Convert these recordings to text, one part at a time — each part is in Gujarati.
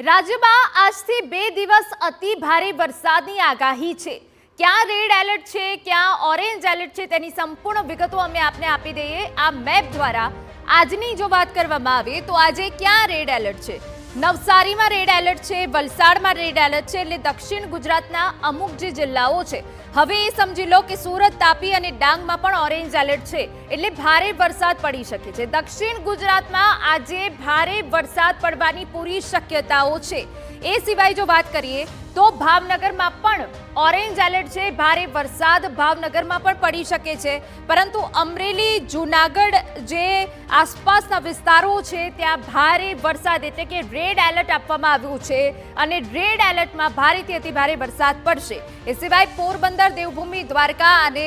રાજ્યમાં આજથી 2 દિવસ અતિ ભારે વરસાદની આગાહી છે। ક્યાં રેડ એલર્ટ છે, ક્યાં ઓરેન્જ એલર્ટ છે, તેની સંપૂર્ણ વિગતો અમે આપને આપી દઈએ આ મેપ દ્વારા। આજની જો વાત કરવામાં આવે તો આજે ક્યાં રેડ એલર્ટ છે? નવસારીમાં રેડ એલર્ટ છે, વલસાડમાં રેડ એલર્ટ છે, એટલે દક્ષિણ ગુજરાતના અમુક જે જિલ્લાઓ છે હવે એ સમજી લો કે સુરત, તાપી અને ડાંગમાં પણ ઓરેન્જ એલર્ટ છે, એટલે ભારે વરસાદ પડી શકે છે। દક્ષિણ ગુજરાતમાં આજે ભારે વરસાદ પડવાની પૂરી શક્યતાઓ છે। એ સિવાય જો વાત કરીએ તો ભાવનગરમાં પણ ઓરેન્જ એલર્ટ છે, ભારે વરસાદ ભાવનગરમાં પણ પડી શકે છે, પરંતુ અમરેલી, જૂનાગઢ જે આસપાસના વિસ્તારો છે ત્યાં ભારે વરસાદ એટલે કે રેડ એલર્ટ આપવામાં આવ્યું છે અને રેડ એલર્ટમાં ભારેથી અતિ ભારે વરસાદ પડશે। એ સિવાય પોરબંદર, દેવભૂમિ, દ્વારકા અને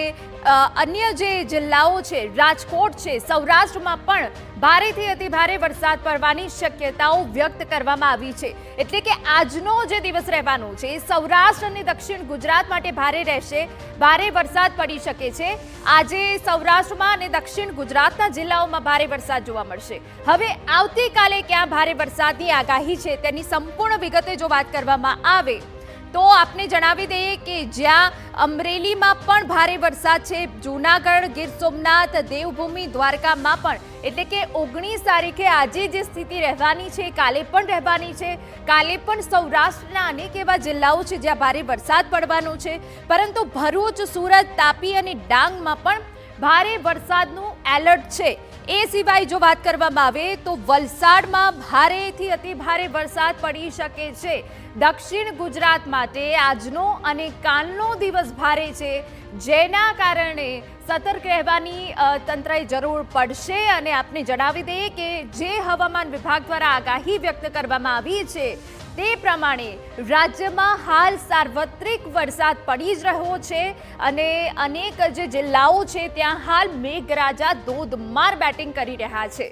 અન્ય જે જિલ્લાઓ છે, રાજકોટ છે, સૌરાષ્ટ્રમાં પણ ભારેથી અતિ ભારે વરસાદ પડવાની શક્યતાઓ વ્યક્ત કરવામાં આવી છે। એટલે કે આજનો જે દિવસ રહેવાનો છે સૌરાષ્ટ્ર અને દક્ષિણ ગુજરાત માટે ભારે રહેશે, ભારે વરસાદ પડી શકે છે। આજે સૌરાષ્ટ્રમાં અને દક્ષિણ ગુજરાતના જિલ્લાઓમાં ભારે વરસાદ જોવા મળશે। હવે આવતીકાલે ક્યાં ભારે વરસાદની આગાહી છે તેની સંપૂર્ણ વિગતે જો વાત કરવામાં આવે તો આપને જણાવી દઈએ કે જ્યાં અમરેલીમાં પણ ભારે વરસાદ છે, જૂનાગઢ, ગીર સોમનાથ, દેવભૂમિ, દ્વારકામાં પણ, એટલે કે 19 તારીખે આજે જે સ્થિતિ રહેવાની છે કાલે પણ રહેવાની છે। કાલે પણ સૌરાષ્ટ્રના અનેક એવા જિલ્લાઓ છે જ્યાં ભારે વરસાદ પડવાનો છે, પરંતુ ભરૂચ, સુરત, તાપી અને ડાંગમાં પણ ભારે વરસાદનું એલર્ટ છે। એ સિવાય જો વાત કરવામાં આવે તો વલસાડમાં ભારેથી અતિ ભારે વરસાદ પડી શકે છે। દક્ષિણ ગુજરાત માટે આજનો અને કાલનો દિવસ ભારે છે, જેના કારણે સતર્ક રહેવાની તંત્રએ જરૂર પડશે। અને આપને જણાવી દઈએ કે જે હવામાન વિભાગ દ્વારા આગાહી વ્યક્ત કરવામાં આવી છે તે પ્રમાણે રાજ્યમાં હાલ સાર્વત્રિક વરસાદ પડી જ રહ્યો છે અને અનેક જે જિલ્લાઓ છે ત્યાં હાલ મેઘરાજા ધોધમાર બેટિંગ કરી રહ્યા છે।